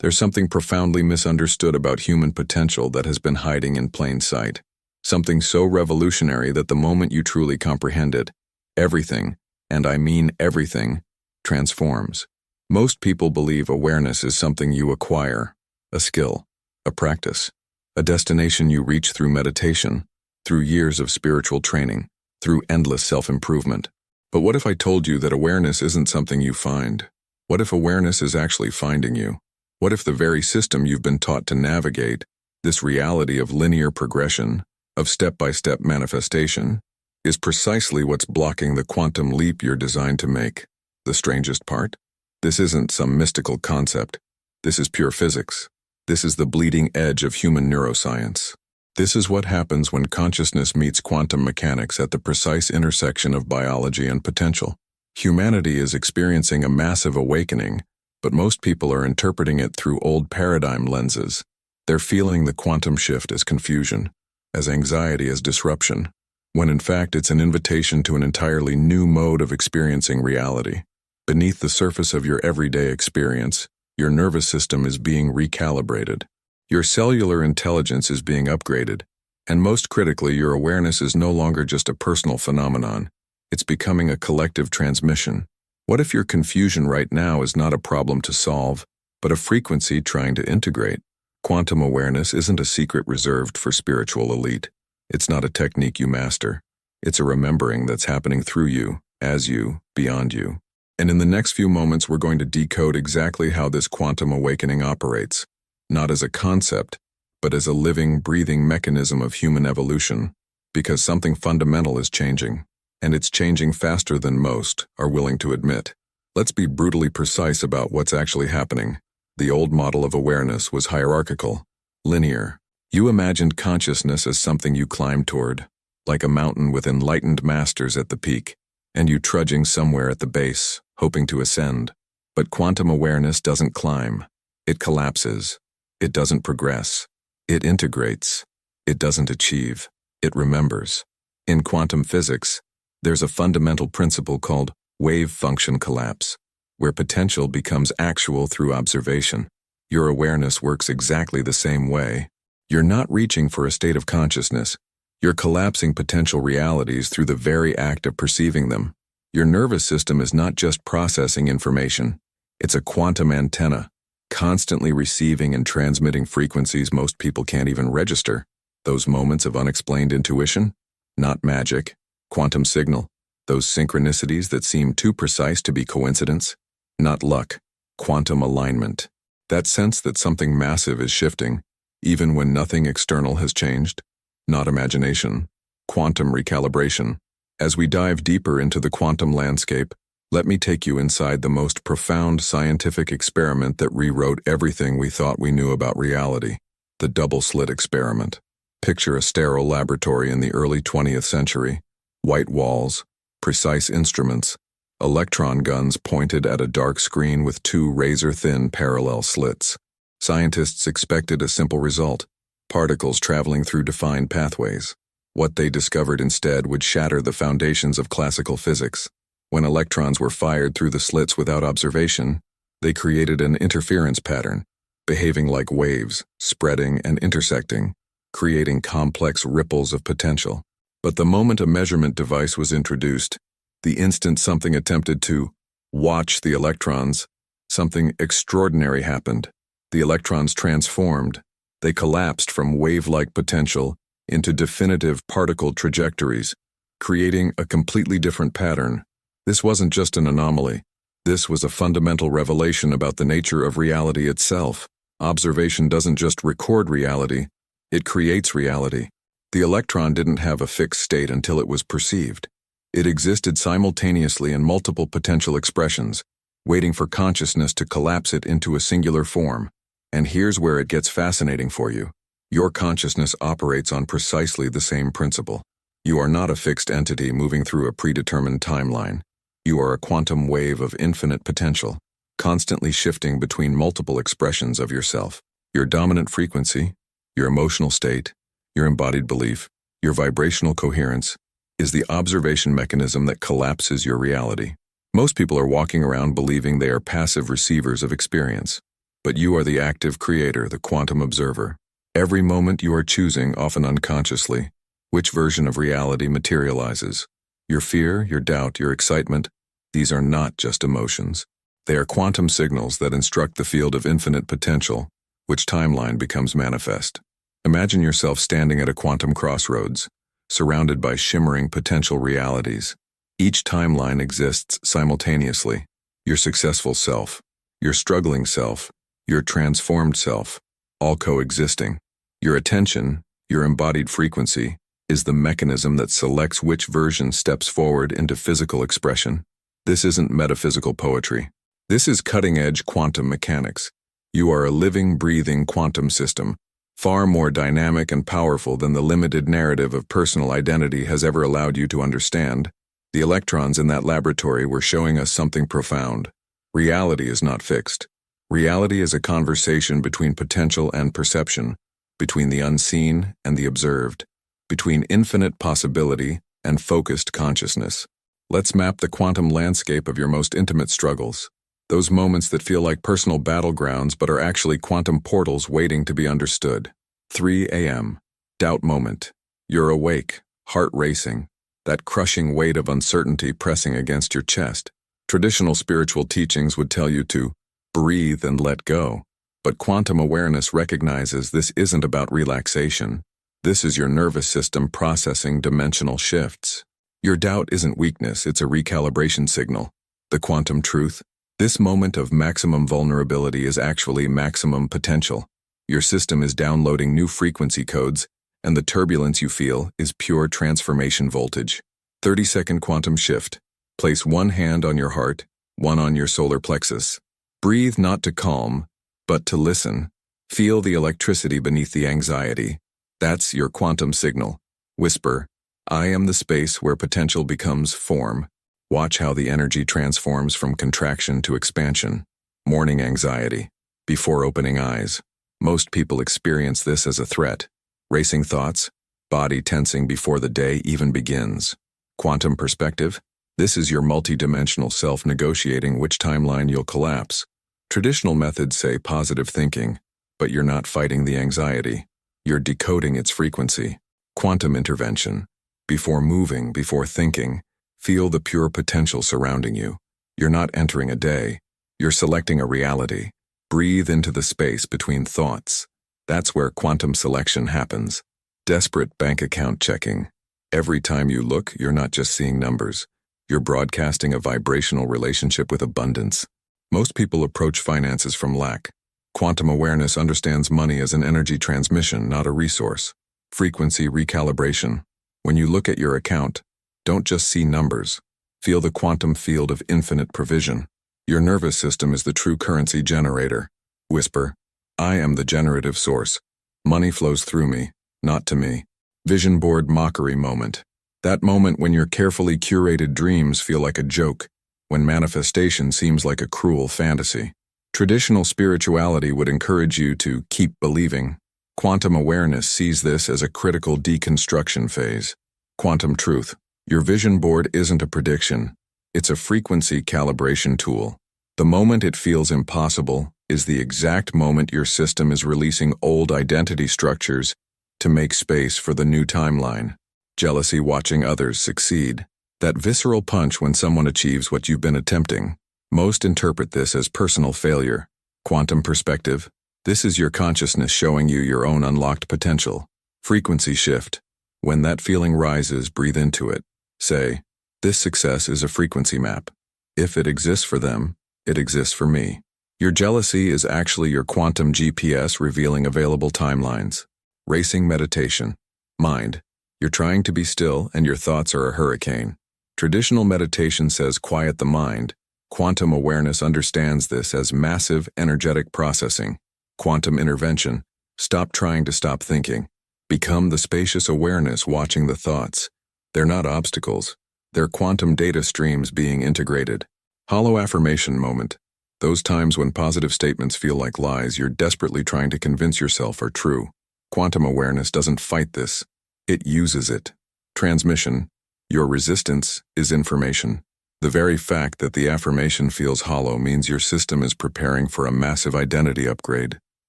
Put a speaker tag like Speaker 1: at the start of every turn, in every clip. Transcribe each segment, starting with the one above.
Speaker 1: There's something profoundly misunderstood about human potential that has been hiding in plain sight. Something so revolutionary that the moment you truly comprehend it, everything, and I mean everything, transforms. Most people believe awareness is something you acquire, a skill, a practice, a destination you reach through meditation, through years of spiritual training, through endless self-improvement. But what if I told you that awareness isn't something you find? What if awareness is actually finding you? What if the very system you've been taught to navigate, this reality of linear progression, of step-by-step manifestation, is precisely what's blocking the quantum leap you're designed to make? The strangest part? This isn't some mystical concept. This is pure physics. This is the bleeding edge of human neuroscience. This is what happens when consciousness meets quantum mechanics at the precise intersection of biology and potential. Humanity is experiencing a massive awakening, but most people are interpreting it through old paradigm lenses. They're feeling the quantum shift as confusion, as anxiety as disruption, when in fact it's an invitation to an entirely new mode of experiencing reality. Beneath the surface of your everyday experience, your nervous system is being recalibrated. Your cellular intelligence is being upgraded, and most critically, your awareness is no longer just a personal phenomenon. It's becoming a collective transmission. What if your confusion right now is not a problem to solve, but a frequency trying to integrate? Quantum awareness isn't a secret reserved for spiritual elite. It's not a technique you master. It's a remembering that's happening through you, as you, beyond you. And in the next few moments, we're going to decode exactly how this quantum awakening operates. Not as a concept, but as a living, breathing mechanism of human evolution, because something fundamental is changing, and it's changing faster than most are willing to admit. Let's be brutally precise about what's actually happening. The old model of awareness was hierarchical, linear. You imagined consciousness as something you climbed toward, like a mountain with enlightened masters at the peak, and you trudging somewhere at the base, hoping to ascend. But quantum awareness doesn't climb. It collapses. It doesn't progress. It integrates. It doesn't achieve. It remembers. In quantum physics, there's a fundamental principle called wave function collapse, where potential becomes actual through observation. Your awareness works exactly the same way. You're not reaching for a state of consciousness. You're collapsing potential realities through the very act of perceiving them. Your nervous system is not just processing information. It's a quantum antenna, constantly receiving and transmitting frequencies most people can't even register. Those moments of unexplained intuition? Not magic. Quantum signal. Those synchronicities that seem too precise to be coincidence? Not luck. Quantum alignment. That sense that something massive is shifting, even when nothing external has changed? Not imagination. Quantum recalibration. As we dive deeper into the quantum landscape, let me take you inside the most profound scientific experiment that rewrote everything we thought we knew about reality, the double-slit experiment. Picture a sterile laboratory in the early 20th century. White walls, precise instruments, electron guns pointed at a dark screen with two razor-thin parallel slits. Scientists expected a simple result, particles traveling through defined pathways. What they discovered instead would shatter the foundations of classical physics. When electrons were fired through the slits without observation, they created an interference pattern, behaving like waves, spreading and intersecting, creating complex ripples of potential. But the moment a measurement device was introduced, the instant something attempted to watch the electrons, something extraordinary happened. The electrons transformed. They collapsed from wave-like potential into definitive particle trajectories, creating a completely different pattern. This wasn't just an anomaly. This was a fundamental revelation about the nature of reality itself. Observation doesn't just record reality, it creates reality. The electron didn't have a fixed state until it was perceived. It existed simultaneously in multiple potential expressions, waiting for consciousness to collapse it into a singular form. And here's where it gets fascinating for you. Your consciousness operates on precisely the same principle. You are not a fixed entity moving through a predetermined timeline. You are a quantum wave of infinite potential, constantly shifting between multiple expressions of yourself. Your dominant frequency, your emotional state, your embodied belief, your vibrational coherence, is the observation mechanism that collapses your reality. Most people are walking around believing they are passive receivers of experience. but you are the active creator, the quantum observer. Every moment you are choosing, often unconsciously, which version of reality materializes. Your fear, your doubt, your excitement, these are not just emotions. They are quantum signals that instruct the field of infinite potential, which timeline becomes manifest. Imagine yourself standing at a quantum crossroads, surrounded by shimmering potential realities. Each timeline exists simultaneously. Your successful self, your struggling self, your transformed self, all coexisting. Your attention, your embodied frequency, is the mechanism that selects which version steps forward into physical expression. This isn't metaphysical poetry. This is cutting-edge quantum mechanics. You are a living, breathing quantum system, far more dynamic and powerful than the limited narrative of personal identity has ever allowed you to understand. The electrons in that laboratory were showing us something profound. Reality is not fixed. Reality is a conversation between potential and perception, between the unseen and the observed, between infinite possibility and focused consciousness. Let's map the quantum landscape of your most intimate struggles. Those moments that feel like personal battlegrounds but are actually quantum portals waiting to be understood. 3 a.m. Doubt moment. You're awake, heart racing, that crushing weight of uncertainty pressing against your chest. Traditional spiritual teachings would tell you to breathe and let go, but quantum awareness recognizes this isn't about relaxation. This is your nervous system processing dimensional shifts. Your doubt isn't weakness, it's a recalibration signal. The quantum truth. This moment of maximum vulnerability is actually maximum potential. Your system is downloading new frequency codes, and the turbulence you feel is pure transformation voltage. 30-second quantum shift. Place one hand on your heart, one on your solar plexus. Breathe not to calm, but to listen. Feel the electricity beneath the anxiety. That's your quantum signal. Whisper, I am the space where potential becomes form. Watch how the energy transforms from contraction to expansion. Morning anxiety. Before opening eyes. Most people experience this as a threat. Racing thoughts, body tensing before the day even begins. Quantum perspective. This is your multidimensional self negotiating which timeline you'll collapse. Traditional methods say positive thinking, but you're not fighting the anxiety. You're decoding its frequency. Quantum intervention. Before moving, before thinking, feel the pure potential surrounding you. You're not entering a day. You're selecting a reality. Breathe into the space between thoughts. That's where quantum selection happens. Desperate bank account checking. Every time you look, you're not just seeing numbers. You're broadcasting a vibrational relationship with abundance. Most people approach finances from lack. Quantum awareness understands money as an energy transmission, not a resource. Frequency recalibration. When you look at your account, don't just see numbers. Feel the quantum field of infinite provision. Your nervous system is the true currency generator. Whisper, I am the generative source. Money flows through me, not to me. Vision board mockery moment. That moment when your carefully curated dreams feel like a joke, when manifestation seems like a cruel fantasy. Traditional spirituality would encourage you to keep believing. Quantum awareness sees this as a critical deconstruction phase. Quantum truth. Your vision board isn't a prediction. It's a frequency calibration tool. The moment it feels impossible is the exact moment your system is releasing old identity structures to make space for the new timeline. Jealousy watching others succeed. That visceral punch when someone achieves what you've been attempting. Most interpret this as personal failure. Quantum perspective. This is your consciousness showing you your own unlocked potential. Frequency shift. When that feeling rises, breathe into it. Say, this success is a frequency map. If it exists for them, it exists for me. Your jealousy is actually your quantum GPS revealing available timelines. Racing meditation. Mind. You're trying to be still and your thoughts are a hurricane. Traditional meditation says quiet the mind. Quantum awareness understands this as massive energetic processing. Quantum intervention. Stop trying to stop thinking. Become the spacious awareness watching the thoughts. They're not obstacles. They're quantum data streams being integrated. Hollow affirmation moment. Those times when positive statements feel like lies you're desperately trying to convince yourself are true. Quantum awareness doesn't fight this. It uses it. Transmission. Your resistance is information. The very fact that the affirmation feels hollow means your system is preparing for a massive identity upgrade.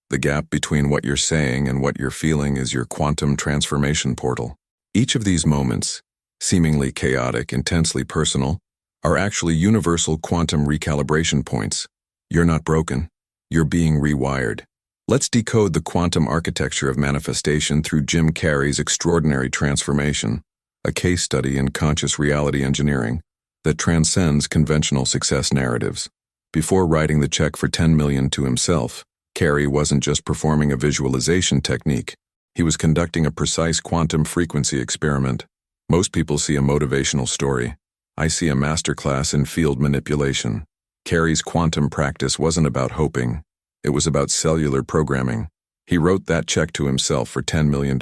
Speaker 1: The gap between what you're saying and what you're feeling is your quantum transformation portal. Each of these moments, seemingly chaotic, intensely personal, are actually universal quantum recalibration points. You're not broken. You're being rewired. Let's decode the quantum architecture of manifestation through Jim Carrey's extraordinary transformation, a case study in conscious reality engineering that transcends conventional success narratives. Before writing the check for $10 million to himself, Carrey wasn't just performing a visualization technique. He was conducting a precise quantum frequency experiment. Most people see a motivational story. I see a masterclass in field manipulation. Carrey's quantum practice wasn't about hoping. It was about cellular programming. He wrote that check to himself for $10 million,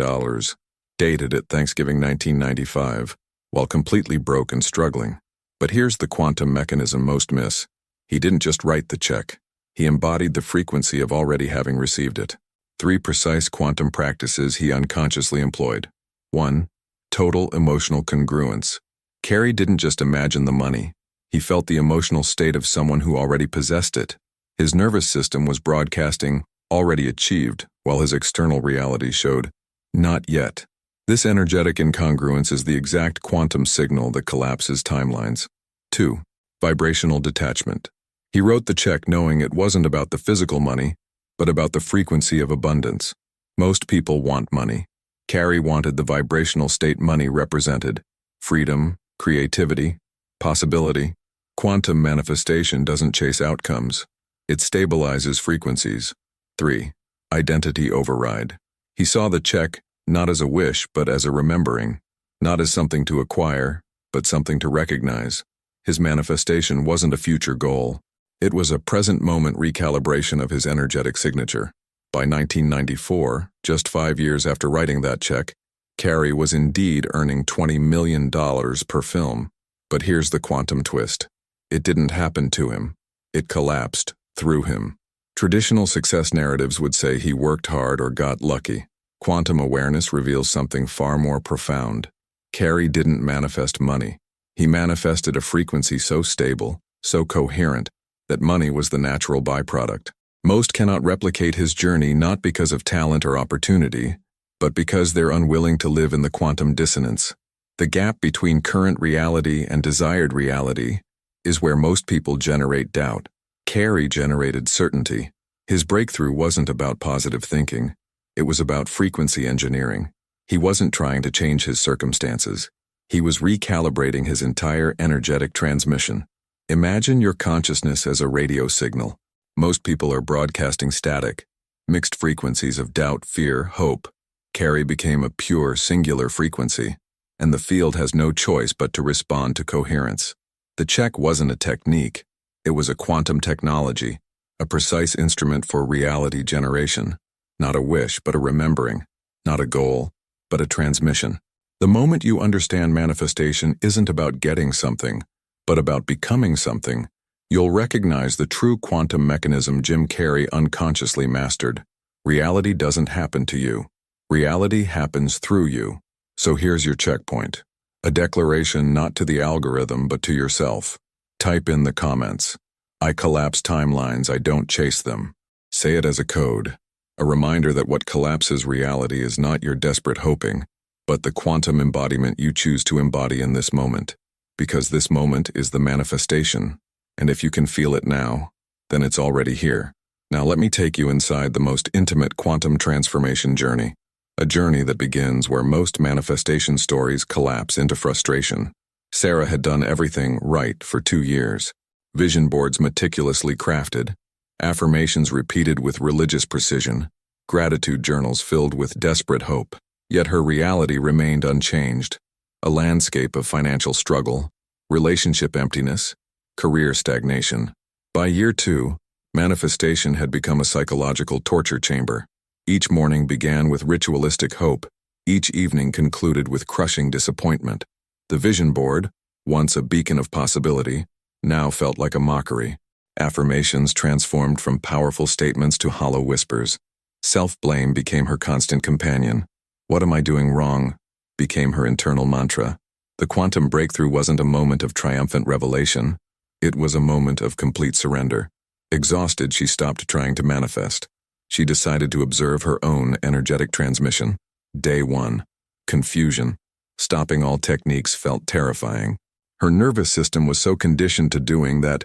Speaker 1: dated at Thanksgiving 1995, while completely broke and struggling. But here's the quantum mechanism most miss. He didn't just write the check. He embodied the frequency of already having received it. 3 precise quantum practices he unconsciously employed. 1. Total emotional congruence. Carrey didn't just imagine the money. He felt the emotional state of someone who already possessed it. His nervous system was broadcasting, already achieved, while his external reality showed, not yet. This energetic incongruence is the exact quantum signal that collapses timelines. 2. Vibrational detachment. He wrote the check knowing it wasn't about the physical money, but about the frequency of abundance. Most people want money. Carrey wanted the vibrational state money represented: freedom, creativity, possibility. Quantum manifestation doesn't chase outcomes. It stabilizes frequencies. 3. Identity override. He saw the check not as a wish, but as a remembering, not as something to acquire, but something to recognize. His manifestation wasn't a future goal. It was a present moment recalibration of his energetic signature. By 1994, just 5 years after writing that check, Carrey was indeed earning $20 million per film. But here's the quantum twist. It didn't happen to him. It collapsed through him. Traditional success narratives would say he worked hard or got lucky. Quantum awareness reveals something far more profound. Carrey didn't manifest money. He manifested a frequency so stable, so coherent, that money was the natural byproduct. Most cannot replicate his journey not because of talent or opportunity, but because they're unwilling to live in the quantum dissonance. The gap between current reality and desired reality is where most people generate doubt. Carrey generated certainty. His breakthrough wasn't about positive thinking. It was about frequency engineering. He wasn't trying to change his circumstances. He was recalibrating his entire energetic transmission. Imagine your consciousness as a radio signal. Most people are broadcasting static, mixed frequencies of doubt, fear, hope. Carrey became a pure, singular frequency, and the field has no choice but to respond to coherence. The check wasn't a technique. It was a quantum technology, a precise instrument for reality generation. Not a wish, but a remembering. Not a goal, but a transmission. The moment you understand manifestation isn't about getting something, but about becoming something, you'll recognize the true quantum mechanism Jim Carrey unconsciously mastered. Reality doesn't happen to you. Reality happens through you. So here's your checkpoint. A declaration not to the algorithm but to yourself. Type in the comments. I collapse timelines, I don't chase them. Say it as a code. A reminder that what collapses reality is not your desperate hoping, but the quantum embodiment you choose to embody in this moment. Because this moment is the manifestation. And if you can feel it now, then it's already here. Now let me take you inside the most intimate quantum transformation journey. A journey that begins where most manifestation stories collapse into frustration. Sarah had done everything right for 2 years. Vision boards meticulously crafted, affirmations repeated with religious precision, gratitude journals filled with desperate hope. Yet her reality remained unchanged. A landscape of financial struggle, relationship emptiness, career stagnation. By year 2, manifestation had become a psychological torture chamber. Each morning began with ritualistic hope. Each evening concluded with crushing disappointment. The vision board, once a beacon of possibility, now felt like a mockery. Affirmations transformed from powerful statements to hollow whispers. Self-blame became her constant companion. What am I doing wrong? Became her internal mantra. The quantum breakthrough wasn't a moment of triumphant revelation. It was a moment of complete surrender. Exhausted, she stopped trying to manifest. She decided to observe her own energetic transmission. Day 1. Confusion. Stopping all techniques felt terrifying. Her nervous system was so conditioned to doing that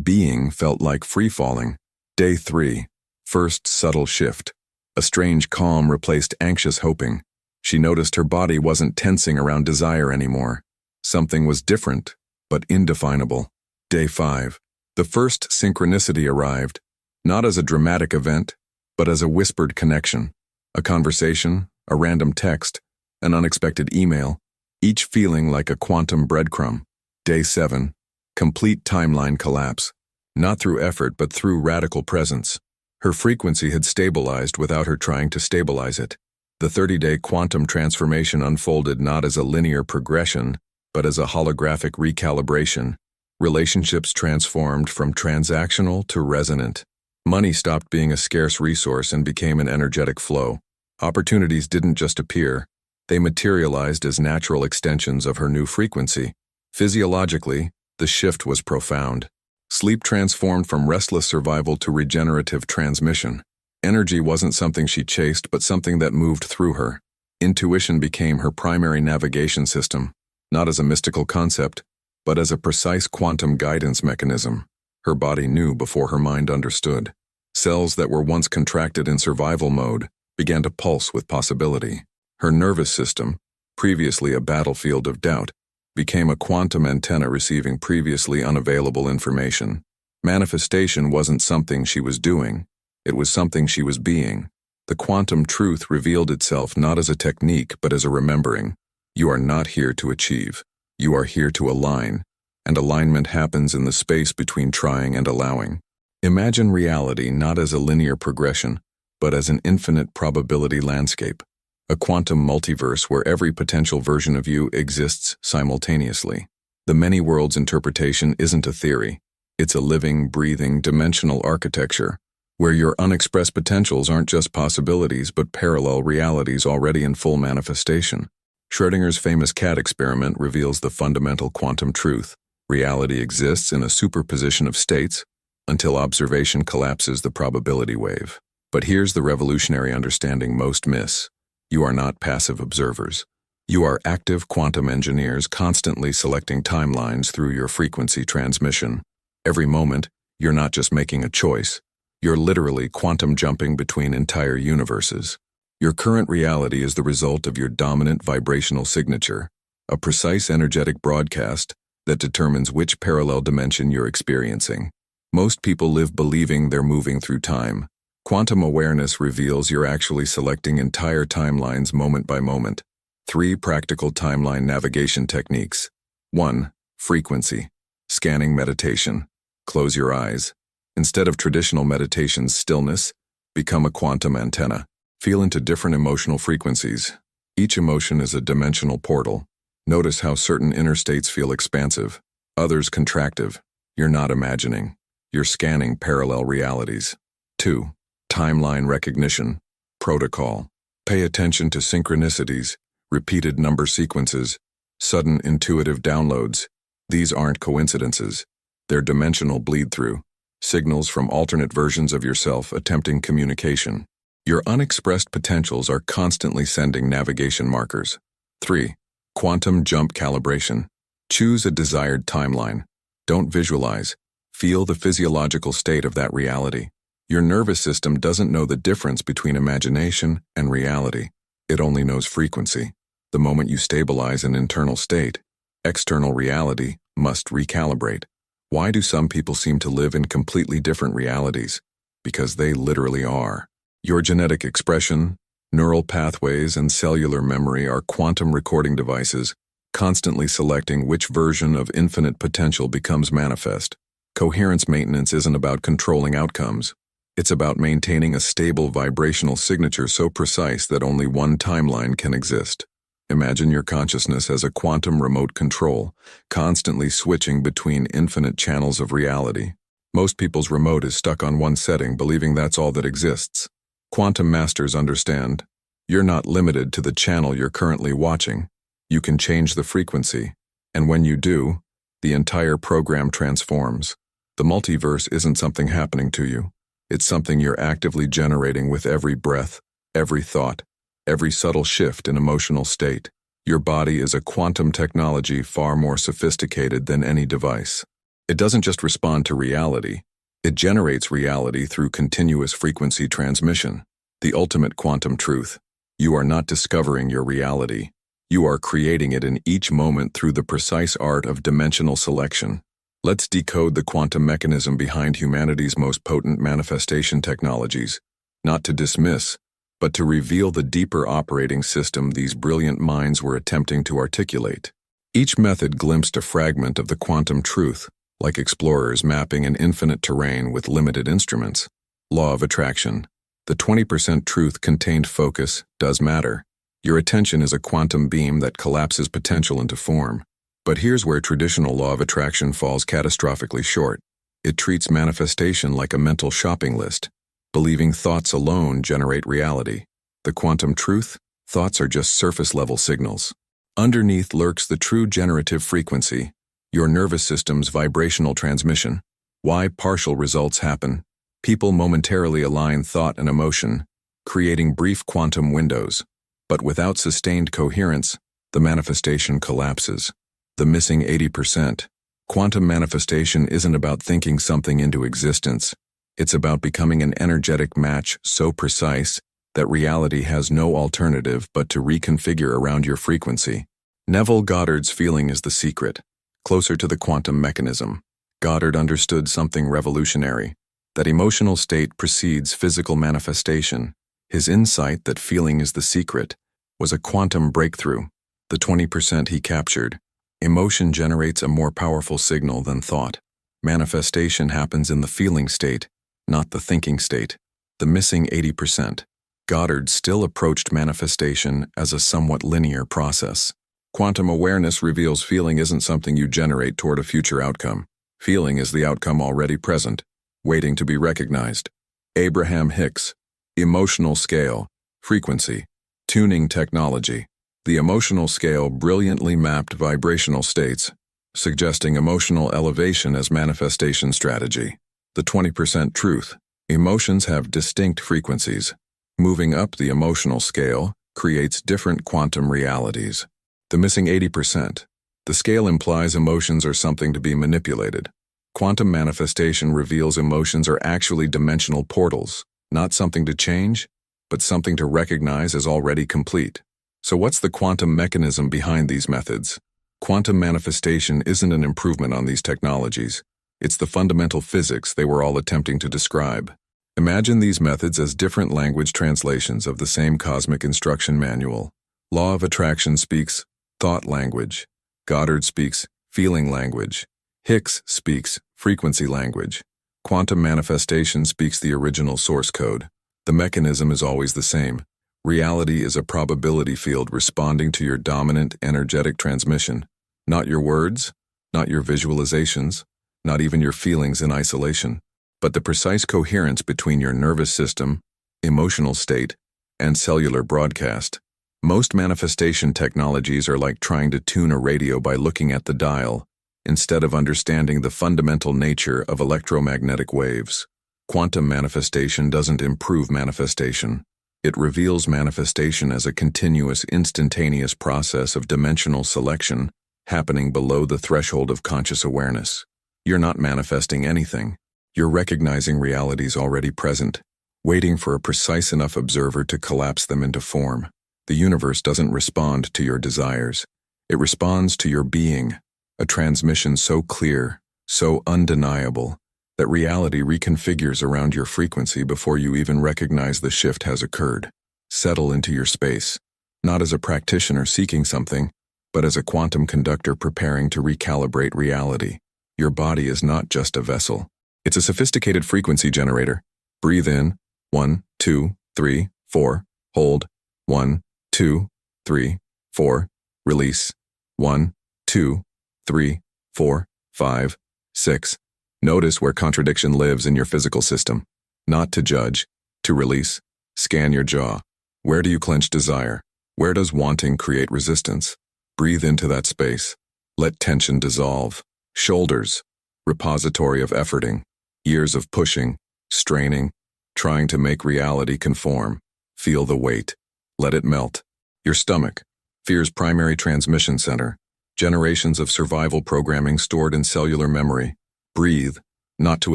Speaker 1: being felt like free-falling. Day 3. First subtle shift. A strange calm replaced anxious hoping. She noticed her body wasn't tensing around desire anymore. Something was different, but indefinable. Day 5. The first synchronicity arrived, not as a dramatic event, but as a whispered connection. A conversation, a random text, an unexpected email, each feeling like a quantum breadcrumb. Day 7. Complete timeline collapse. Not through effort, but through radical presence. Her frequency had stabilized without her trying to stabilize it. The 30-day quantum transformation unfolded not as a linear progression, but as a holographic recalibration. Relationships transformed from transactional to resonant. Money stopped being a scarce resource and became an energetic flow. Opportunities didn't just appear. They materialized as natural extensions of her new frequency. Physiologically, the shift was profound. Sleep transformed from restless survival to regenerative transmission. Energy wasn't something she chased, but something that moved through her. Intuition became her primary navigation system, not as a mystical concept, but as a precise quantum guidance mechanism. Her body knew before her mind understood. Cells that were once contracted in survival mode began to pulse with possibility. Her nervous system, previously a battlefield of doubt, became a quantum antenna receiving previously unavailable information. Manifestation wasn't something she was doing. It was something she was being. The quantum truth revealed itself not as a technique, but as a remembering. You are not here to achieve. You are here to align, and alignment happens in the space between trying and allowing. Imagine reality not as a linear progression, but as an infinite probability landscape, a quantum multiverse where every potential version of you exists simultaneously. The many worlds interpretation isn't a theory. It's a living, breathing, dimensional architecture, where your unexpressed potentials aren't just possibilities but parallel realities already in full manifestation. Schrödinger's famous cat experiment reveals the fundamental quantum truth. Reality exists in a superposition of states until observation collapses the probability wave. But here's the revolutionary understanding most miss. You are not passive observers. You are active quantum engineers constantly selecting timelines through your frequency transmission. Every moment, you're not just making a choice. You're literally quantum jumping between entire universes. Your current reality is the result of your dominant vibrational signature, a precise energetic broadcast that determines which parallel dimension you're experiencing. Most people live believing they're moving through time. Quantum awareness reveals you're actually selecting entire timelines moment by moment. 3 practical timeline navigation techniques. 1. Frequency. Scanning meditation. Close your eyes. Instead of traditional meditation's stillness, become a quantum antenna. Feel into different emotional frequencies. Each emotion is a dimensional portal. Notice how certain inner states feel expansive, others contractive. You're not imagining. You're scanning parallel realities. 2. Timeline recognition. Protocol. Pay attention to synchronicities, repeated number sequences, sudden intuitive downloads. These aren't coincidences. They're dimensional bleed-through, signals from alternate versions of yourself attempting communication. Your unexpressed potentials are constantly sending navigation markers. 3. Quantum jump calibration. Choose a desired timeline. Don't visualize. Feel the physiological state of that reality. Your nervous system doesn't know the difference between imagination and reality. It only knows frequency. The moment you stabilize an internal state, external reality must recalibrate. Why do some people seem to live in completely different realities? Because they literally are. Your genetic expression, neural pathways, and cellular memory are quantum recording devices, constantly selecting which version of infinite potential becomes manifest. Coherence maintenance isn't about controlling outcomes. It's about maintaining a stable vibrational signature so precise that only one timeline can exist. Imagine your consciousness as a quantum remote control, constantly switching between infinite channels of reality. Most people's remote is stuck on one setting, believing that's all that exists. Quantum masters understand. You're not limited to the channel you're currently watching. You can change the frequency, and when you do, the entire program transforms. The multiverse isn't something happening to you. It's something you're actively generating with every breath, every thought, every subtle shift in emotional state. Your body is a quantum technology far more sophisticated than any device. It doesn't just respond to reality. It generates reality through continuous frequency transmission. The ultimate quantum truth. You are not discovering your reality. You are creating it in each moment through the precise art of dimensional selection. Let's decode the quantum mechanism behind humanity's most potent manifestation technologies, not to dismiss, but to reveal the deeper operating system these brilliant minds were attempting to articulate. Each method glimpsed a fragment of the quantum truth, like explorers mapping an infinite terrain with limited instruments. Law of attraction. The 20% truth contained focus does matter. Your attention is a quantum beam that collapses potential into form. But here's where traditional law of attraction falls catastrophically short. It treats manifestation like a mental shopping list. Believing thoughts alone generate reality. The quantum truth? Thoughts are just surface-level signals. Underneath lurks the true generative frequency, your nervous system's vibrational transmission. Why partial results happen. People momentarily align thought and emotion, creating brief quantum windows. But without sustained coherence, the manifestation collapses. The missing 80%. Quantum manifestation isn't about thinking something into existence. It's about becoming an energetic match so precise that reality has no alternative but to reconfigure around your frequency. Neville Goddard's feeling is the secret. Closer to the quantum mechanism, Goddard understood something revolutionary, that emotional state precedes physical manifestation. His insight that feeling is the secret was a quantum breakthrough. The 20% he captured. Emotion generates a more powerful signal than thought. Manifestation happens in the feeling state, not the thinking state. The missing 80%. Goddard still approached manifestation as a somewhat linear process. Quantum awareness reveals feeling isn't something you generate toward a future outcome. Feeling is the outcome already present, waiting to be recognized. Abraham Hicks. Emotional scale, frequency, tuning technology. The emotional scale brilliantly mapped vibrational states, suggesting emotional elevation as manifestation strategy. The 20% truth. Emotions have distinct frequencies. Moving up the emotional scale creates different quantum realities. The missing 80%. The scale implies emotions are something to be manipulated. Quantum manifestation reveals emotions are actually dimensional portals, not something to change, but something to recognize as already complete. So what's the quantum mechanism behind these methods? Quantum manifestation isn't an improvement on these technologies. It's the fundamental physics they were all attempting to describe. Imagine these methods as different language translations of the same cosmic instruction manual. Law of attraction speaks thought language. Goddard speaks feeling language. Hicks speaks frequency language. Quantum manifestation speaks the original source code. The mechanism is always the same. Reality is a probability field responding to your dominant energetic transmission. Not your words, not your visualizations, not even your feelings in isolation, but the precise coherence between your nervous system, emotional state, and cellular broadcast. Most manifestation technologies are like trying to tune a radio by looking at the dial, instead of understanding the fundamental nature of electromagnetic waves. Quantum manifestation doesn't improve manifestation. It reveals manifestation as a continuous, instantaneous process of dimensional selection happening below the threshold of conscious awareness. You're not manifesting anything. You're recognizing realities already present, waiting for a precise enough observer to collapse them into form. The universe doesn't respond to your desires. It responds to your being, a transmission so clear, so undeniable, that reality reconfigures around your frequency before you even recognize the shift has occurred. Settle into your space, not as a practitioner seeking something, but as a quantum conductor preparing to recalibrate reality. Your body is not just a vessel. It's a sophisticated frequency generator. Breathe in, 1, 2, 3, 4, hold, 1, 2, 3, 4, release, 1, 2, 3, 4, 5, 6. Notice where contradiction lives in your physical system. Not to judge, to release. Scan your jaw. Where do you clench desire? Where does wanting create resistance? Breathe into that space. Let tension dissolve. Shoulders, repository of efforting, years of pushing, straining, trying to make reality conform. Feel the weight. Let it melt. Your stomach, fear's primary transmission center, generations of survival programming stored in cellular memory. Breathe, not to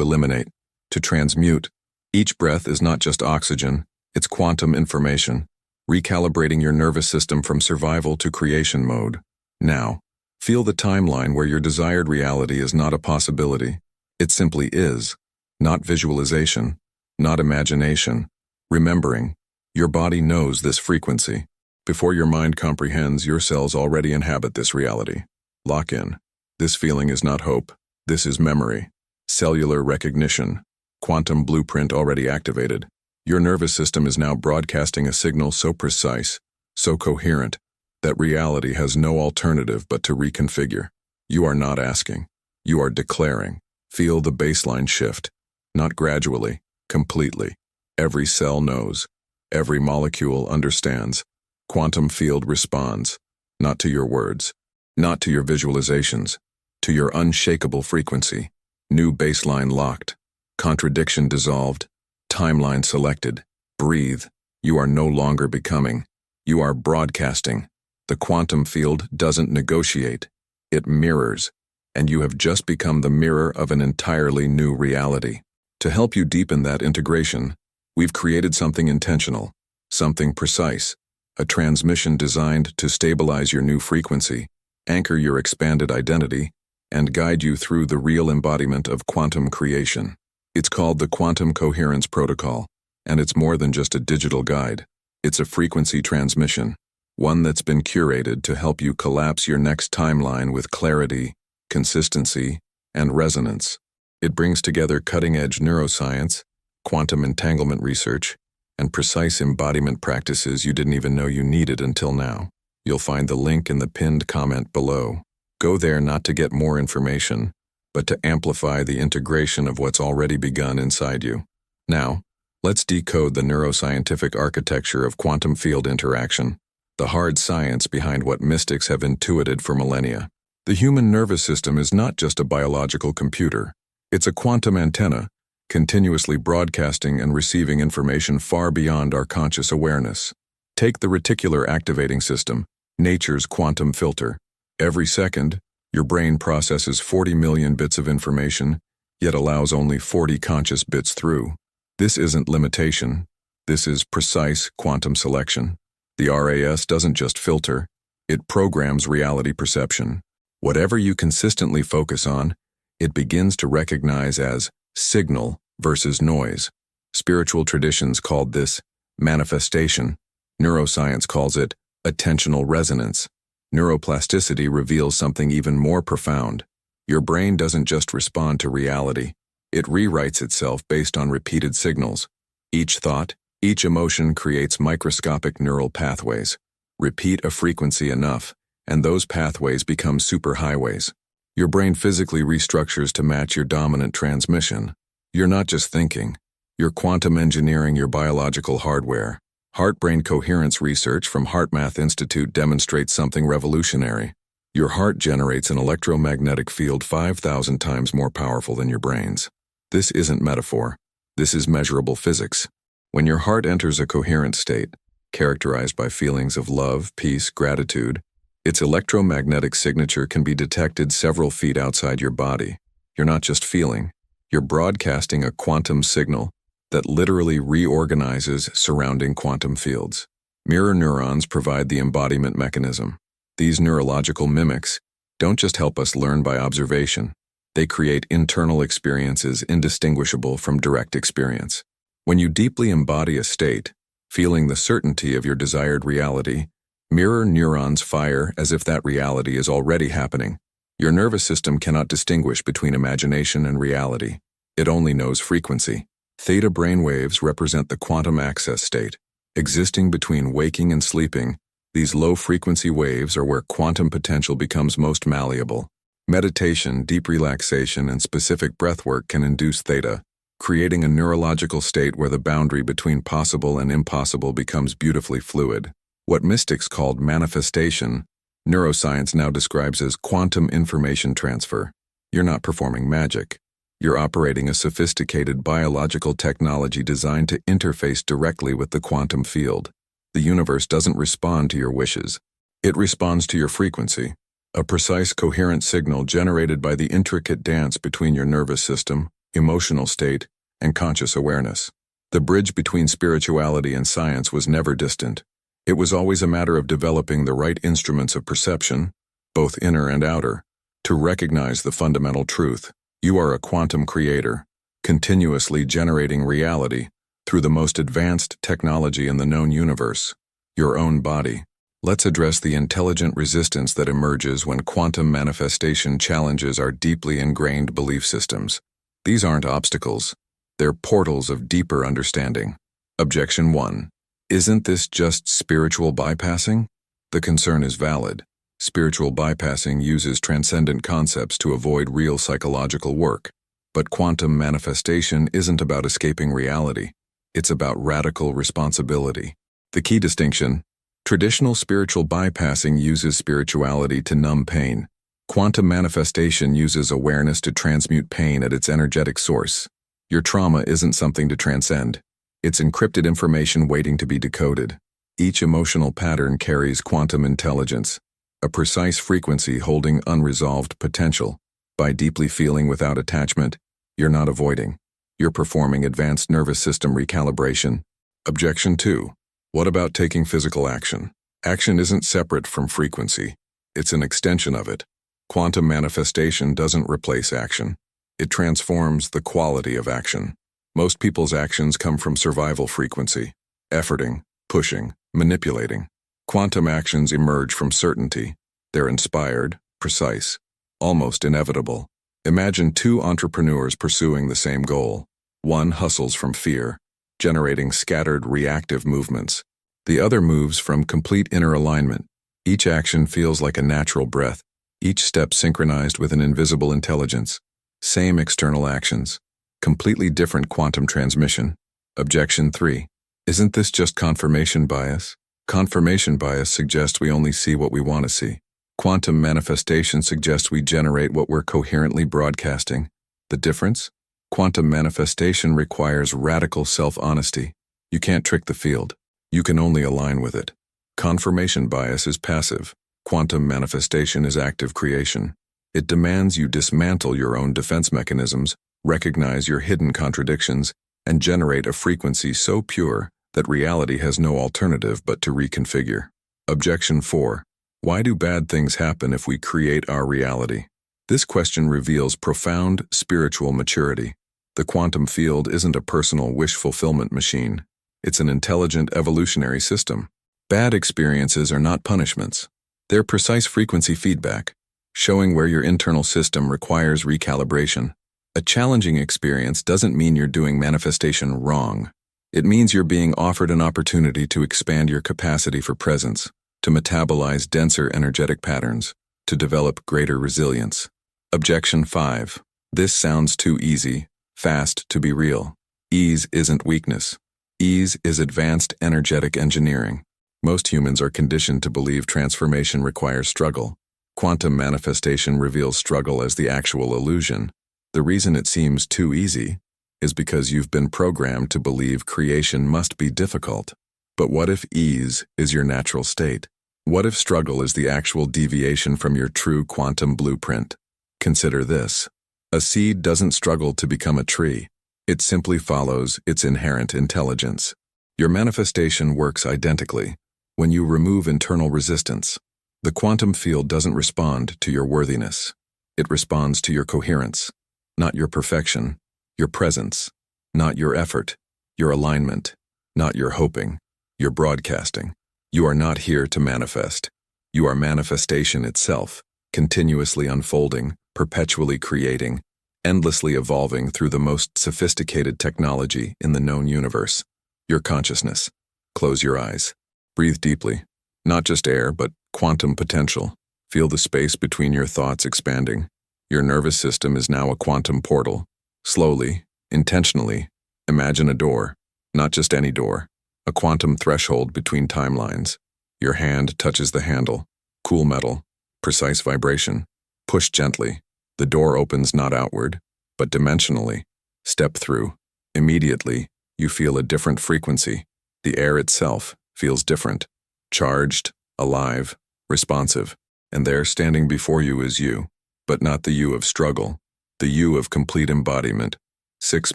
Speaker 1: eliminate, to transmute. Each breath is not just oxygen, it's quantum information, recalibrating your nervous system from survival to creation mode. Now, feel the timeline where your desired reality is not a possibility. It simply is. Not visualization, not imagination. Remembering, your body knows this frequency. Before your mind comprehends, your cells already inhabit this reality. Lock in. This feeling is not hope. This is memory. Cellular recognition. Quantum blueprint already activated. Your nervous system is now broadcasting a signal so precise, so coherent, that reality has no alternative but to reconfigure. You are not asking. You are declaring. Feel the baseline shift. Not gradually, completely. Every cell knows. Every molecule understands. Quantum field responds, not to your words, not to your visualizations, to your unshakable frequency. New baseline locked. Contradiction dissolved. Timeline selected. Breathe. You are no longer becoming. You are broadcasting. The quantum field doesn't negotiate. It mirrors. And you have just become the mirror of an entirely new reality. To help you deepen that integration, we've created something intentional, something precise, a transmission designed to stabilize your new frequency, anchor your expanded identity, and guide you through the real embodiment of quantum creation. It's called the Quantum Coherence Protocol, and it's more than just a digital guide. It's a frequency transmission, one that's been curated to help you collapse your next timeline with clarity, consistency, and resonance. It brings together cutting-edge neuroscience, quantum entanglement research, and precise embodiment practices you didn't even know you needed until now. You'll find the link in the pinned comment below. Go there not to get more information, but to amplify the integration of what's already begun inside you. Now, let's decode the neuroscientific architecture of quantum field interaction, the hard science behind what mystics have intuited for millennia. The human nervous system is not just a biological computer. It's a quantum antenna, continuously broadcasting and receiving information far beyond our conscious awareness. Take the reticular activating system, nature's quantum filter. Every second, your brain processes 40 million bits of information, yet allows only 40 conscious bits through. This isn't limitation. This is precise quantum selection. The RAS doesn't just filter, it programs reality perception. Whatever you consistently focus on, it begins to recognize as signal versus noise. Spiritual traditions called this manifestation. Neuroscience calls it attentional resonance. Neuroplasticity reveals something even more profound. Your brain doesn't just respond to reality. It rewrites itself based on repeated signals. Each thought, each emotion creates microscopic neural pathways. Repeat a frequency enough, and those pathways become superhighways. Your brain physically restructures to match your dominant transmission. You're not just thinking. You're quantum engineering your biological hardware. Heart-brain coherence research from HeartMath Institute demonstrates something revolutionary. Your heart generates an electromagnetic field 5,000 times more powerful than your brain's. This isn't metaphor. This is measurable physics. When your heart enters a coherent state, characterized by feelings of love, peace, gratitude, its electromagnetic signature can be detected several feet outside your body. You're not just feeling. You're broadcasting a quantum signal that literally reorganizes surrounding quantum fields. Mirror neurons provide the embodiment mechanism. These neurological mimics don't just help us learn by observation. They create internal experiences indistinguishable from direct experience. When you deeply embody a state, feeling the certainty of your desired reality, mirror neurons fire as if that reality is already happening. Your nervous system cannot distinguish between imagination and reality. It only knows frequency. Theta brainwaves represent the quantum access state. Existing between waking and sleeping, these low-frequency waves are where quantum potential becomes most malleable. Meditation, deep relaxation, and specific breathwork can induce theta, creating a neurological state where the boundary between possible and impossible becomes beautifully fluid. What mystics called manifestation, neuroscience now describes as quantum information transfer. You're not performing magic. You're operating a sophisticated biological technology designed to interface directly with the quantum field. The universe doesn't respond to your wishes. It responds to your frequency, a precise, coherent signal generated by the intricate dance between your nervous system, emotional state, and conscious awareness. The bridge between spirituality and science was never distant. It was always a matter of developing the right instruments of perception, both inner and outer, to recognize the fundamental truth. You are a quantum creator, continuously generating reality through the most advanced technology in the known universe, your own body. Let's address the intelligent resistance that emerges when quantum manifestation challenges our deeply ingrained belief systems. These aren't obstacles. They're portals of deeper understanding. Objection 1. Isn't this just spiritual bypassing? The concern is valid. Spiritual bypassing uses transcendent concepts to avoid real psychological work. But quantum manifestation isn't about escaping reality. It's about radical responsibility. The key distinction: traditional spiritual bypassing uses spirituality to numb pain. Quantum manifestation uses awareness to transmute pain at its energetic source. Your trauma isn't something to transcend. It's encrypted information waiting to be decoded. Each emotional pattern carries quantum intelligence, a precise frequency holding unresolved potential. By deeply feeling without attachment, you're not avoiding. You're performing advanced nervous system recalibration. Objection 2. What about taking physical action? Action isn't separate from frequency. It's an extension of it. Quantum manifestation doesn't replace action. It transforms the quality of action. Most people's actions come from survival frequency, efforting, pushing, manipulating. Quantum actions emerge from certainty. They're inspired, precise, almost inevitable. Imagine two entrepreneurs pursuing the same goal. One hustles from fear, generating scattered reactive movements. The other moves from complete inner alignment. Each action feels like a natural breath, each step synchronized with an invisible intelligence. Same external actions, completely different quantum transmission. Objection 3. Isn't this just confirmation bias? Confirmation bias suggests we only see what we want to see. Quantum manifestation suggests we generate what we're coherently broadcasting. The difference? Quantum manifestation requires radical self-honesty. You can't trick the field. You can only align with it. Confirmation bias is passive. Quantum manifestation is active creation. It demands you dismantle your own defense mechanisms, recognize your hidden contradictions, and generate a frequency so pure that reality has no alternative but to reconfigure. Objection 4. Why do bad things happen if we create our reality? This question reveals profound spiritual maturity. The quantum field isn't a personal wish fulfillment machine. It's an intelligent evolutionary system. Bad experiences are not punishments. They're precise frequency feedback, showing where your internal system requires recalibration. A challenging experience doesn't mean you're doing manifestation wrong. It means you're being offered an opportunity to expand your capacity for presence, to metabolize denser energetic patterns, to develop greater resilience. Objection 5. This sounds too easy, fast to be real. Ease isn't weakness. Ease is advanced energetic engineering. Most humans are conditioned to believe transformation requires struggle. Quantum manifestation reveals struggle as the actual illusion. The reason it seems too easy is because you've been programmed to believe creation must be difficult. But what if ease is your natural state? What if struggle is the actual deviation from your true quantum blueprint? Consider this. A seed doesn't struggle to become a tree. It simply follows its inherent intelligence. Your manifestation works identically when you remove internal resistance. The quantum field doesn't respond to your worthiness. It responds to your coherence, not your perfection, your presence, not your effort, your alignment, not your hoping, your broadcasting. You are not here to manifest. You are manifestation itself, continuously unfolding, perpetually creating, endlessly evolving through the most sophisticated technology in the known universe. Your consciousness. Close your eyes. Breathe deeply. Not just air, but quantum potential. Feel the space between your thoughts expanding. Your nervous system is now a quantum portal. Slowly, intentionally, imagine a door. Not just any door. A quantum threshold between timelines. Your hand touches the handle. Cool metal. Precise vibration. Push gently. The door opens not outward, but dimensionally. Step through. Immediately, you feel a different frequency. The air itself feels different. Charged, alive, responsive. And there, standing before you, is you. But not the you of struggle. The you of complete embodiment. 6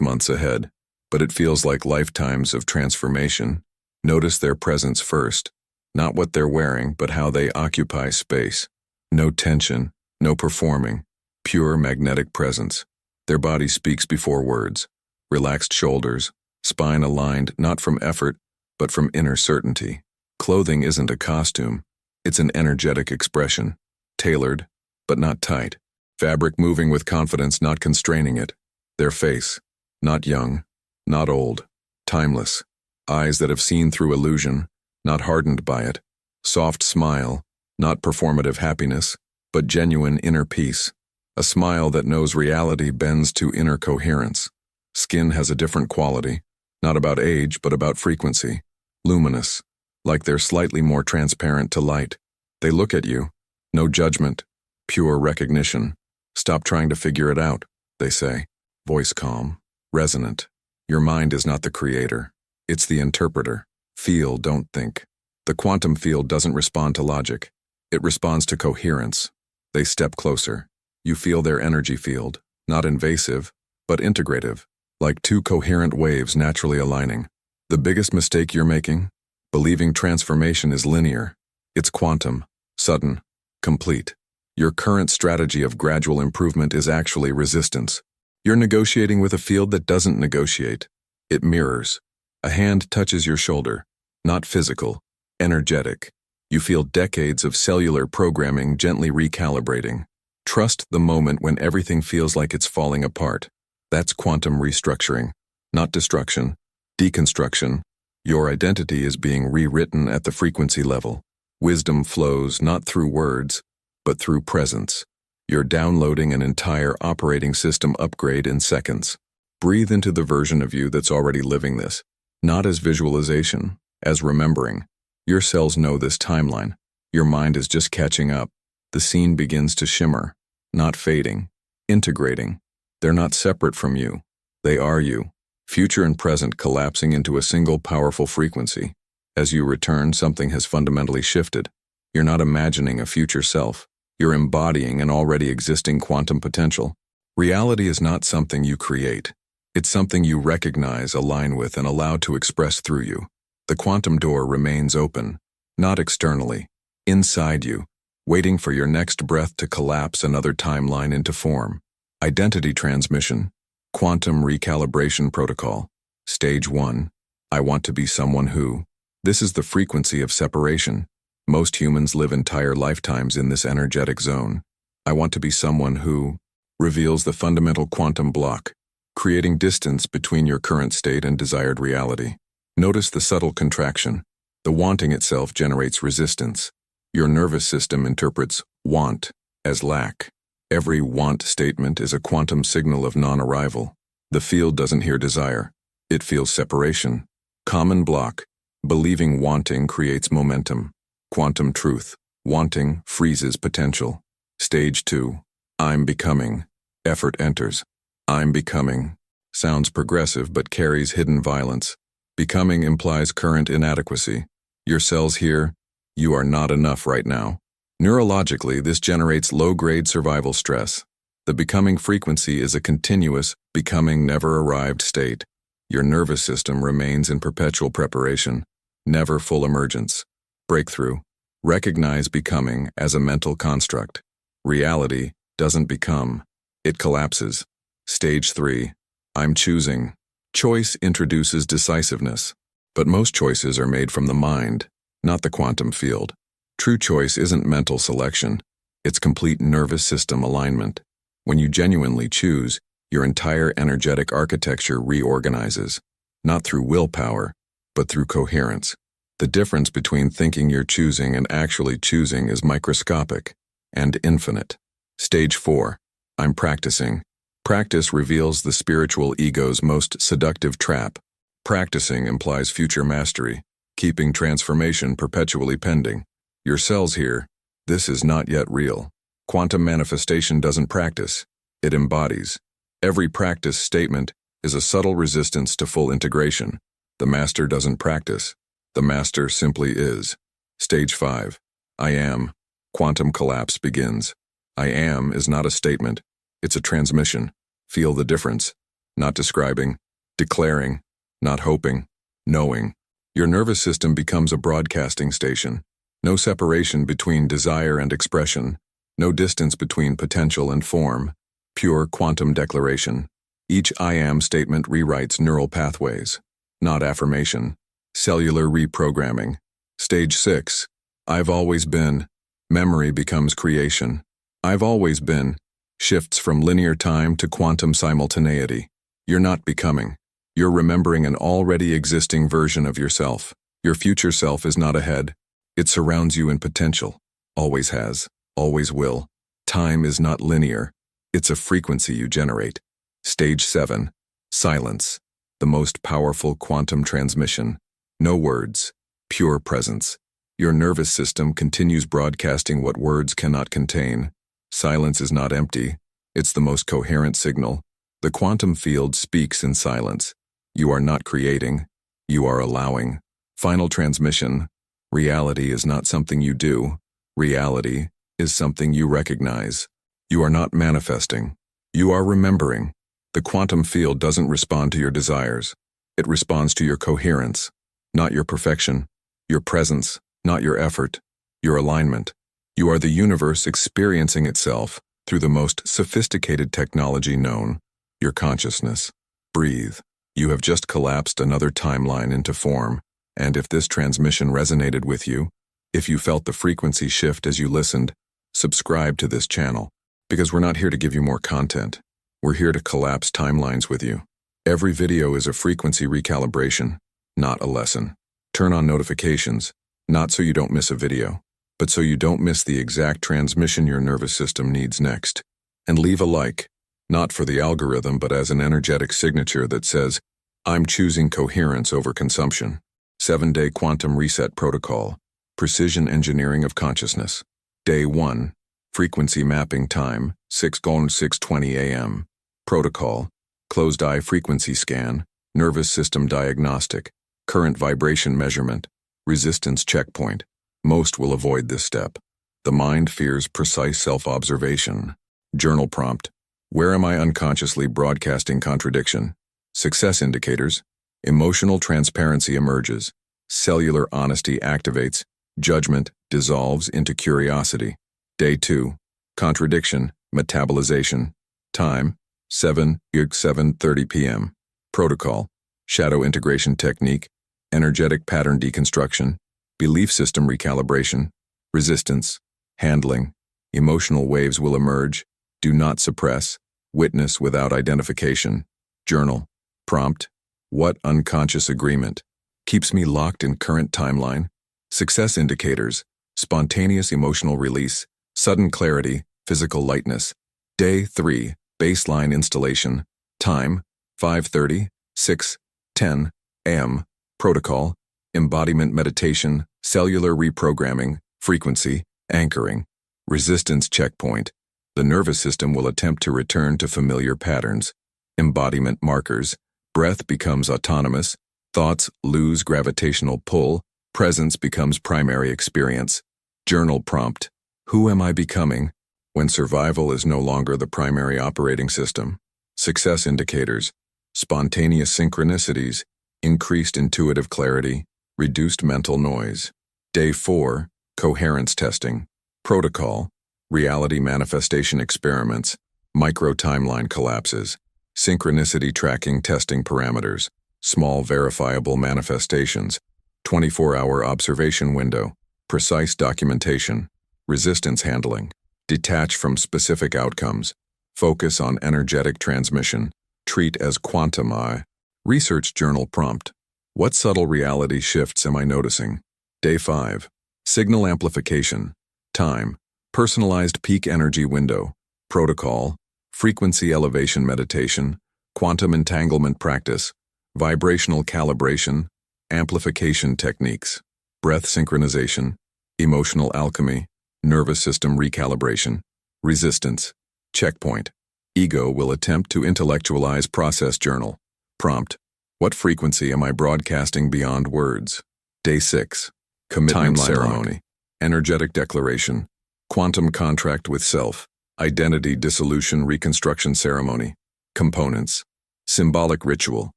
Speaker 1: months ahead. But it feels like lifetimes of transformation. Notice their presence first. Not what they're wearing, but how they occupy space. No tension, no performing. Pure magnetic presence. Their body speaks before words. Relaxed shoulders, spine aligned not from effort, but from inner certainty. Clothing isn't a costume. It's an energetic expression. Tailored, but not tight. Fabric moving with confidence, not constraining it. Their face, not young, not old, timeless. Eyes that have seen through illusion, not hardened by it. Soft smile, not performative happiness, but genuine inner peace. A smile that knows reality bends to inner coherence. Skin has a different quality, not about age, but about frequency. Luminous, like they're slightly more transparent to light. They look at you, no judgment, pure recognition. Stop trying to figure it out, they say. Voice calm, resonant. Your mind is not the creator. It's the interpreter. Feel, don't think. The quantum field doesn't respond to logic. It responds to coherence. They step closer. You feel their energy field, not invasive, but integrative, like two coherent waves naturally aligning. The biggest mistake you're making? Believing transformation is linear. It's quantum, sudden, complete. Your current strategy of gradual improvement is actually resistance. You're negotiating with a field that doesn't negotiate. It mirrors. A hand touches your shoulder, not physical, energetic. You feel decades of cellular programming gently recalibrating. Trust the moment when everything feels like it's falling apart. That's quantum restructuring, not destruction, deconstruction. Your identity is being rewritten at the frequency level. Wisdom flows not through words, but through presence. You're downloading an entire operating system upgrade in seconds. Breathe into the version of you that's already living this, not as visualization, as remembering. Your cells know this timeline. Your mind is just catching up. The scene begins to shimmer, not fading, integrating. They're not separate from you. They are you. Future and present collapsing into a single powerful frequency. As you return, something has fundamentally shifted. You're not imagining a future self. You're embodying an already existing quantum potential. Reality is not something you create. It's something you recognize, align with, and allow to express through you. The quantum door remains open, not externally, inside you, waiting for your next breath to collapse another timeline into form. Identity transmission, quantum recalibration protocol. Stage 1. I want to be someone who. This is the frequency of separation. Most humans live entire lifetimes in this energetic zone. I want to be someone who reveals the fundamental quantum block, creating distance between your current state and desired reality. Notice the subtle contraction. The wanting itself generates resistance. Your nervous system interprets want as lack. Every want statement is a quantum signal of non-arrival. The field doesn't hear desire. It feels separation. Common block. Believing wanting creates momentum. Quantum truth. Wanting freezes potential. Stage 2. I'm becoming. Effort enters. I'm becoming. Sounds progressive but carries hidden violence. Becoming implies current inadequacy. Your cells hear, you are not enough right now. Neurologically, this generates low-grade survival stress. The becoming frequency is a continuous, becoming never-arrived state. Your nervous system remains in perpetual preparation, never full emergence. Breakthrough. Recognize becoming as a mental construct. Reality doesn't become. It collapses. Stage 3. I'm choosing. Choice introduces decisiveness. But most choices are made from the mind, not the quantum field. True choice isn't mental selection. It's complete nervous system alignment. When you genuinely choose, your entire energetic architecture reorganizes, not through willpower, but through coherence. The difference between thinking you're choosing and actually choosing is microscopic and infinite. Stage 4. I'm practicing. Practice reveals the spiritual ego's most seductive trap. Practicing implies future mastery, keeping transformation perpetually pending. Your cells here. This is not yet real. Quantum manifestation doesn't practice, it embodies. Every practice statement is a subtle resistance to full integration. The master doesn't practice. The master simply is. Stage 5. I am. Quantum collapse begins. I am is not a statement. It's a transmission. Feel the difference. Not describing, declaring, not hoping, knowing. Your nervous system becomes a broadcasting station. No separation between desire and expression. No distance between potential and form. Pure quantum declaration. Each I am statement rewrites neural pathways. Not affirmation. Cellular reprogramming. Stage 6. I've always been. Memory becomes creation. I've always been. Shifts from linear time to quantum simultaneity. You're not becoming. You're remembering an already existing version of yourself. Your future self is not ahead. It surrounds you in potential. Always has. Always will. Time is not linear. It's a frequency you generate. Stage 7. Silence. The most powerful quantum transmission. No words. Pure presence. Your nervous system continues broadcasting what words cannot contain. Silence is not empty. It's the most coherent signal. The quantum field speaks in silence. You are not creating. You are allowing. Final transmission. Reality is not something you do. Reality is something you recognize. You are not manifesting. You are remembering. The quantum field doesn't respond to your desires. It responds to your coherence, not your perfection, your presence, not your effort, your alignment. You are the universe experiencing itself through the most sophisticated technology known, your consciousness. Breathe. You have just collapsed another timeline into form, and if this transmission resonated with you, if you felt the frequency shift as you listened, subscribe to this channel, because we're not here to give you more content. We're here to collapse timelines with you. Every video is a frequency recalibration, not a lesson. Turn on notifications, not so you don't miss a video, but so you don't miss the exact transmission your nervous system needs next. And leave a like, not for the algorithm but as an energetic signature that says, I'm choosing coherence over consumption. 7-Day Quantum Reset Protocol. Precision Engineering of Consciousness. Day 1. Frequency Mapping Time, 6:20 a.m. Protocol. Closed eye frequency scan, nervous system diagnostic, current vibration measurement, resistance checkpoint. Most will avoid this step. The mind fears precise self-observation. Journal prompt. Where am I unconsciously broadcasting contradiction? Success indicators. Emotional transparency emerges. Cellular honesty activates. Judgment dissolves into curiosity. Day 2. Contradiction, metabolization. Time, 7:30 p.m. Protocol, shadow integration technique, energetic pattern deconstruction, belief system recalibration, resistance, handling. Emotional waves will emerge. Do not suppress. Witness without identification. Journal. Prompt. What unconscious agreement keeps me locked in current timeline? Success indicators. Spontaneous emotional release. Sudden clarity. Physical lightness. Day 3. Baseline installation. Time, 5:30, 6:10 a.m. Protocol, embodiment meditation, cellular reprogramming, frequency, anchoring. Resistance checkpoint. The nervous system will attempt to return to familiar patterns. Embodiment markers. Breath becomes autonomous. Thoughts lose gravitational pull. Presence becomes primary experience. Journal prompt. Who am I becoming when survival is no longer the primary operating system? Success indicators. Spontaneous synchronicities. Increased intuitive clarity. Reduced mental noise. Day 4. Coherence testing. Protocol. Reality manifestation experiments. Micro-timeline collapses. Synchronicity tracking testing parameters. Small verifiable manifestations. 24-hour observation window. Precise documentation. Resistance handling. Detach from specific outcomes. Focus on energetic transmission. Treat as quantum I. Research journal prompt. What subtle reality shifts am I noticing? Day 5. Signal amplification. Time. Personalized peak energy window. Protocol. Frequency elevation meditation. Quantum entanglement practice. Vibrational calibration. Amplification techniques. Breath synchronization. Emotional alchemy. Nervous system recalibration. Resistance. Checkpoint. Ego will attempt to intellectualize process journal. Prompt. What frequency am I broadcasting beyond words? Day 6. Commitment ceremony. Energetic declaration. Quantum contract with self. Identity dissolution reconstruction ceremony. Components. Symbolic ritual.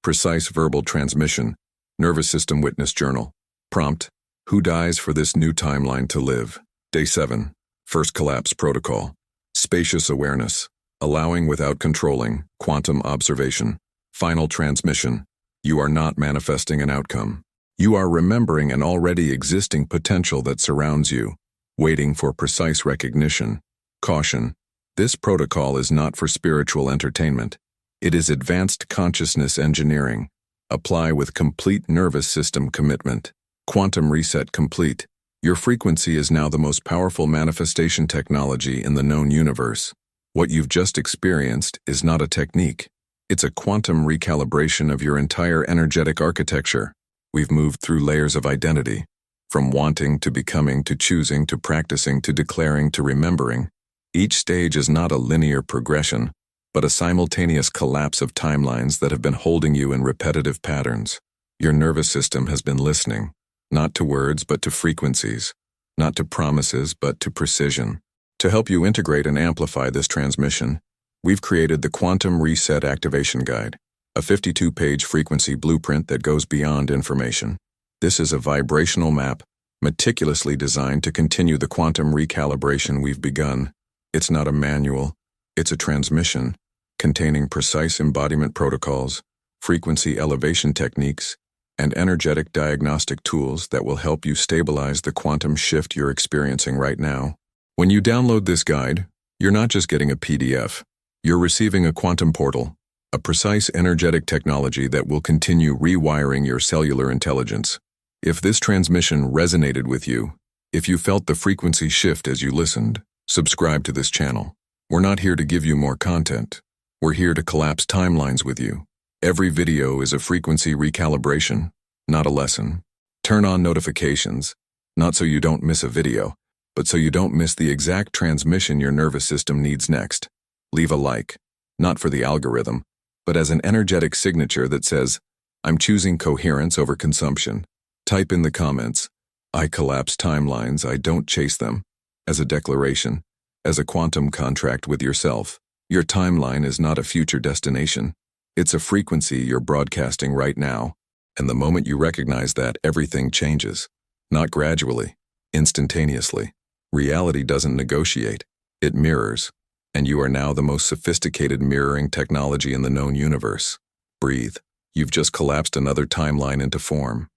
Speaker 1: Precise verbal transmission. Nervous system witness journal. Prompt. Who dies for this new timeline to live? Day 7. First collapse protocol. Spacious awareness. Allowing without controlling. Quantum observation. Final transmission. You are not manifesting an outcome. You are remembering an already existing potential that surrounds you, waiting for precise recognition. Caution. This protocol is not for spiritual entertainment. It is advanced consciousness engineering. Apply with complete nervous system commitment. Quantum reset complete. Your frequency is now the most powerful manifestation technology in the known universe. What you've just experienced is not a technique. It's a quantum recalibration of your entire energetic architecture. We've moved through layers of identity, from wanting to becoming to choosing to practicing to declaring to remembering. Each stage is not a linear progression, but a simultaneous collapse of timelines that have been holding you in repetitive patterns. Your nervous system has been listening, not to words but to frequencies, not to promises but to precision. To help you integrate and amplify this transmission, we've created the Quantum Reset Activation Guide, a 52-page frequency blueprint that goes beyond information. This is a vibrational map, meticulously designed to continue the quantum recalibration we've begun. It's not a manual, it's a transmission, containing precise embodiment protocols, frequency elevation techniques, and energetic diagnostic tools that will help you stabilize the quantum shift you're experiencing right now. When you download this guide, you're not just getting a PDF. You're receiving a quantum portal, a precise energetic technology that will continue rewiring your cellular intelligence. If this transmission resonated with you, if you felt the frequency shift as you listened, subscribe to this channel. We're not here to give you more content. We're here to collapse timelines with you. Every video is a frequency recalibration, not a lesson. Turn on notifications, not so you don't miss a video, but so you don't miss the exact transmission your nervous system needs next. Leave a like, not for the algorithm, but as an energetic signature that says, I'm choosing coherence over consumption. Type in the comments, I collapse timelines, I don't chase them, as a declaration, as a quantum contract with yourself. Your timeline is not a future destination. It's a frequency you're broadcasting right now. And the moment you recognize that, everything changes. Not gradually, instantaneously. Reality doesn't negotiate, it mirrors. And you are now the most sophisticated mirroring technology in the known universe. Breathe. You've just collapsed another timeline into form.